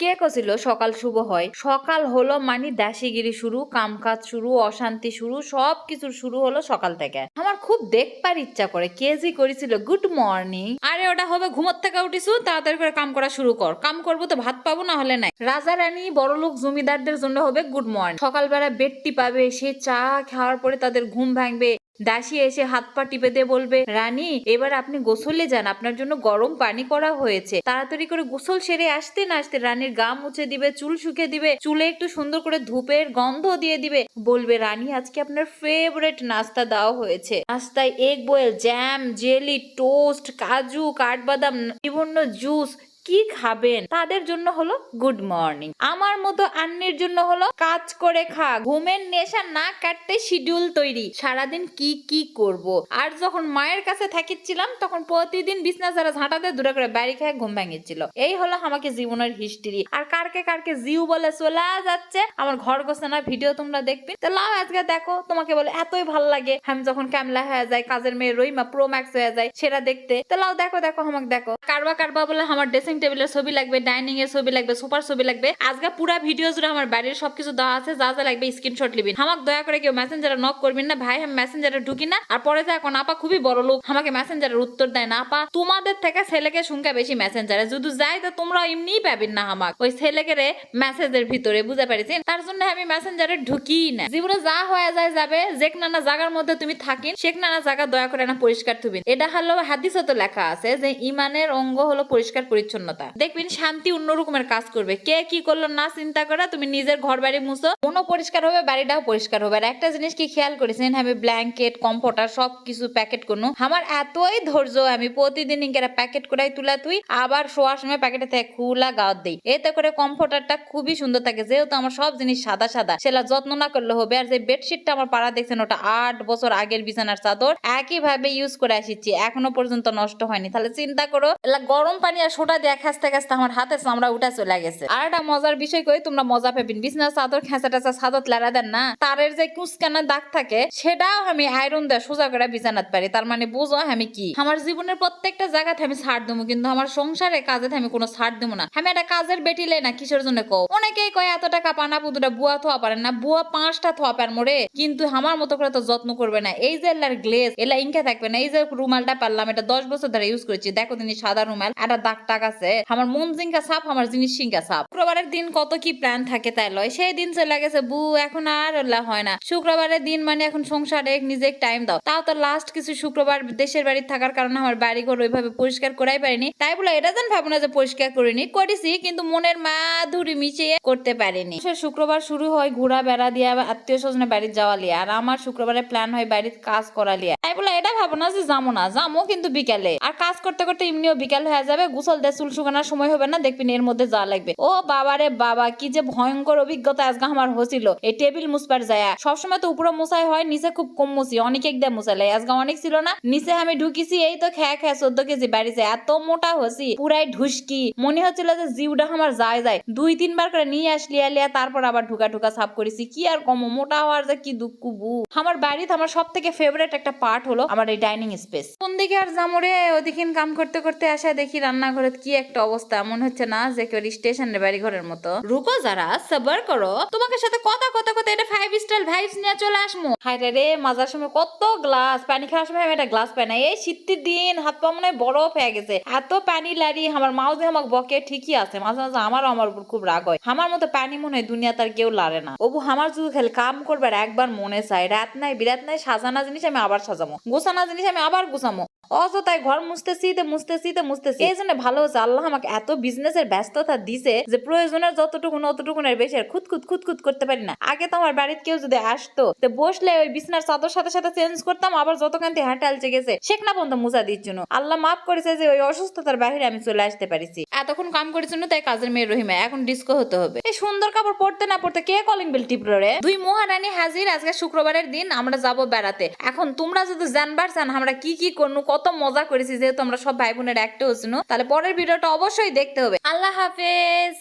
কে কছিল সকাল শুভ হয়? সকাল হলো মানে দাসিগিরি শুরু, কামকাজ শুরু, অশান্তি শুরু, সবকিছু শুরু হলো সকাল থেকে। আমার খুব দেখবার ইচ্ছা করে কে জি করেছিল গুড মর্নিং। আরে ওটা হবে ঘুমোর থেকে উঠিছু, তাড়াতাড়ি করে কাম করা শুরু কর। কাম করবো তো ভাত পাবো, না হলে নাই। রাজা রানী বড়লোক জমিদারদের জন্য হবে গুড মর্নিং। সকালবেলা বেডটি পাবে, সে চা খাওয়ার পরে তাদের ঘুম ভাঙবে। দাসী এসে হাত পা টিপে দিয়ে বলবে, রানী এবার আপনি গোসলে যান, আপনার জন্য গরম পানি করা হয়েছে। তাড়াতাড়ি করে গোসল সেরে আসতে না আসতে রানীর গা মুছে দিবে, চুল শুকিয়ে দিবে, চুলে একটু সুন্দর করে ধূপের গন্ধ দিয়ে দিবে। বলবে, রানী আজকে আপনার ফেভারিট নাস্তা দেওয়া হয়েছে। নাস্তায় egg boil, jam, jelly, toast, কাজু, কাঠবাদাম, বিভিন্ন জুস। কি খাবেন তাদের জন্য হলো গুড মর্নিং। আমার মতো আন্নির জন্য হলো কাজ করে খা, ঘুমের নেশা না কাটতে শিডিউল তৈরি, সারাদিন কি কি করব। আর যখন মায়ের কাছে থাকিছিলাম তখন প্রতিদিন বিছনা যারা ঝাঁটাতে দূরে করে বাড়ি খেয়ে ঘুম ভাঙিয়েছিল। এই হলো আমাকে জীবনের হিস্ট্রি। আর কারকে কারকে জিউ বলে চলে যাচ্ছে আমার ঘর গোছানো ভিডিও তোমরা দেখবে, তো লাও আজকে দেখো। তোমাকে বলে এতই ভালো লাগে আমি যখন ক্যামলা হয়ে যায়, কাজের মেয়ে রইমা প্রো ম্যাক্স হয়ে যায় সেটা দেখতে, তো লাও দেখো দেখো আমাকে দেখো। কারবা কারবা বলে আমার ড্রেসিং টেবিলের ছবি লাগবে, ডাইনিং এর ছবি লাগবে, সোফার ছবি লাগবে। আজকে পুরা ভিডিও জুড়ে আমার বাড়ির সবকিছু দেওয়া আছে, যা যা লাগবে স্ক্রিনশট লিবিন। আমাকে দয়া করে কেউ মেসেঞ্জারে নক করবেন না ভাই, আমি মেসেঞ্জারে ঢুকি না। আর পরে যা এখন আপা খুবই বড় লোক আমাকে মেসেঞ্জারের উত্তর দেয় না। আপা তোমাদের থেকে ছেলেকে সংখ্যা বেশি মেসেঞ্জারে, যদি যাই তো তোমরা এমনিই পাবেন না আমাকে ওই ছেলেকে রে মেসেজের ভিতরে, বুঝতে পারিছেন? তার জন্য আমি মেসেঞ্জারে ঢুকি না। জীবনে যা হয়ে যায় যাবে, যেক নানা জায়গার মধ্যে তুমি থাকিন সেক নানা জায়গা দয়া করে না পরিষ্কার থুবিন। এটা হলো হাদিসে তো লেখা আছে যে ইমানের অঙ্গ হলো পরিষ্কার পরিচ্ছন্নতা। দেখবেন শান্তি অন্য রকমের কাজ করবে। কে কি করলো না চিন্তা করে তুমি নিজের ঘর বাড়ি মুছো, মনও পরিষ্কার হবে, বাড়িটাও পরিষ্কার হবে। আর একটা জিনিস কি খেয়াল করেছেন, আমি ব্ল্যাঙ্কেট, কমফোর্টার সবকিছু প্যাকেট করবো। আমার এতই ধৈর্য, আমি প্রতিদিন ইঙ্গেরা প্যাকেট করাই তুলা তুই আবার শোয়ার সময় প্যাকেটে থেকে খুলা গাওয়াত দেই। এতে করে কমফোর্টারটা খুবই সুন্দর থাকে, যেহেতু আমার সব জিনিস সাদা সাদা, সেটা যত্ন না করলে হবে। আর যে বেডশিটটা আমার পাড়া দেখছেন, ওটা 8 বছর আগের বিছানার চাদর, একইভাবে ইউজ করে আসিছি, এখনো পর্যন্ত নষ্ট হয়নি। তাহলে চিন্তা করো, গরম পানি আর সোডা দিয়ে খাসতে খাসতে আমার হাতে চামড়া উঠা চলে গেছে। আর একটা মজার বিষয় কই, তোমরা মজা পাবেন, বিছানার চাদর খেঁচা টেঁচা চাদর লাড়া দেন না, তারের যে কুচকানা দাগ থাকে সেটাও আমি আয়রন দিয়ে সোজা করে বিছানাত পারি। তার মানে বুঝো আমি কি, আমার জীবনের প্রত্যেকটা জায়গাতে আমি ছাড় দেবো, কিন্তু আমার সংসারে কাজে আমি কোনো ছাড় দেবো না। আমি একটা কাজের বেটিলে না কিসের জন্য কও। অনেকেই কয় এত টাকা পানা পুতুটা বুয়া থোয়া পারেন না, বুয়া 5টা থোয়া পার মোড়ে, কিন্তু আমার মতো করে তো যত্ন করবে না। এই যে এলার গ্লেজ এলা ইনকা থাকবে না। এই যে রুমালটা পারলাম, এটা 10 বছর ধরে ইউজ করেছি, দেখো তিনি সাদা রুমাল, একটা দাগ টাক আছে। আমার মন জিঙ্কা সাপ, আমার জিনিস সিঙ্কা সাপ। শুক্রবারের দিন কত কি প্ল্যান থাকে তাই লয়, সেই দিন চলে গেছে বু, এখন আর হয় না। শুক্রবারের দিন মানে এখন সংসারে নিজে টাইম দাও। তাও তো লাস্ট কিছু শুক্রবার দেশের বাড়ি থাকার কারণে আমার বাড়ি ঘর ওইভাবে পরিষ্কার করাই পারিনি। তাই বলে এটা যেন ভাবো না যে পরিষ্কার করিনি, করেছি কিন্তু মনের মাধুরী মিশিয়ে করতে পারিনি। শুক্রবার শুরু হয় ঘোরা বেড়া দিয়া, আত্মীয় স্বজনের বাড়ি যাওয়া লিয়া। আর আমার শুক্রবারের প্ল্যান হয় বাড়ির কাজ করা লিয়া। তাই বলে এটা ভাবো না যে যাবো না, যাবো কিন্তু বিকালে। আর কাজ করতে করতে এমনিও বিকাল হয়ে যাবে, গোসল দিয়ে চুল শুকানোর সময় হবে না, দেখবি এর মধ্যে যা লাগবে। ও বাবারে বাবা, কি যে ভয়ঙ্কর অভিজ্ঞতা আজকে আমার হয়েছিল এই টেবিল মুছবার যায়। সবসময় তো উপরে মোছাই হয়, নিচে খুব কম মুছি, অনেক এক দিয়ে মোছালে আজকে অনেক ছিল না। নিচে আমি ঢুকিছি, এই তো খেয়ে খেয়ে 14 কেজি বাড়িছে, এত মোটা হছি পুরাই ঢুসকি, মনে হচ্ছিল যে জিউটা আমার যায় 2-3 বার করে নিয়ে আসলি আলিয়া, তারপর আবার ঢুকা ঢুকা সাফ করেছি। কি আর কম মোটা হওয়ার যে কি দুঃখ বু। আমার বাড়িতে আমার সব থেকে ফেভারিট একটা পার্ট হলো আমার এই ডাইনিং স্পেস। কোন দিকে আর জামরে ওদিকে কাম করতে করতে আসা দেখি রান্নাঘরে কি একটা অবস্থা, মনে হচ্ছে না যে কেউ স্টেশনের বাড়ি ঘরের মতো। রুকো যারা, সবার করো, তোমাকে সাথে কথা কথা কথা এটা 5 স্টার ভাইবস নিয়ে চলে আসবো। হায়রে রে, মাজার সময় কত গ্লাস পানি খাওয়ার সময় আমি একটা গ্লাস পাই না। এই শীতের দিন হাত পা মনে হয় বরফ হয়ে গেছে, এত পানি লাড়ি। আমার মাও যে আমাকে বকে ঠিকই আছে, মাঝে মাঝে আমারও আমার উপর খুব রাগ হয়। আমার মতো পানি মনে হয় দুনিয়া তার কেউ লাড়ে না। ওবু আমার যদি খেলে কাম করবার একবার মনে চাই, রাত নাই বিরাত নাই, সাজানা জিনিস আমি আবার সাজামো, গোছানা জিনিস আমি আবার গোছামো। অযথাই ঘর মুছতেছি এই জন্য ভালো হচ্ছে আল্লাহ আমাকে এত বিজনেসের ব্যস্ততা দিছে যে প্রয়োজনের যতটুকুন অতটুকুনের বেশি আর খুঁতখুত করতে পারি না। আগে তো আমার বাড়িতে কেউ যদি আসতো তো বসলে ওই বিছনার চাদর সাথে সাথে চেঞ্জ করতাম, আবার যতখান থেকে হাঁটে আলচে গেছে শেখনা পর্যন্ত মুছা দিচ্ছ। আল্লাহ মাফ করেছে যে ওই অসুস্থতার বাহিরে আমি চলে আসতে পারিছি। এতক্ষণ কাম করেছিল তাই কাজের মেয়ে রহিমা, এখন ডিস্কো হতে হবে। এই সুন্দর কাপড় পরতে না পড়তে কে কলিং বেল টিপলো রে? 2 মহারানী হাজির, আজকে শুক্রবারের দিন আমরা যাব বেড়াতে। এখন তোমরা যদি জানবার চান আমরা কি কি করবো, কত মজা করেছি, যেহেতু আমরা সব ভাই বোনের একটা হচ্ছিল, তাহলে পরের ভিডিওটা অবশ্যই দেখতে হবে। আল্লাহ হাফেজ।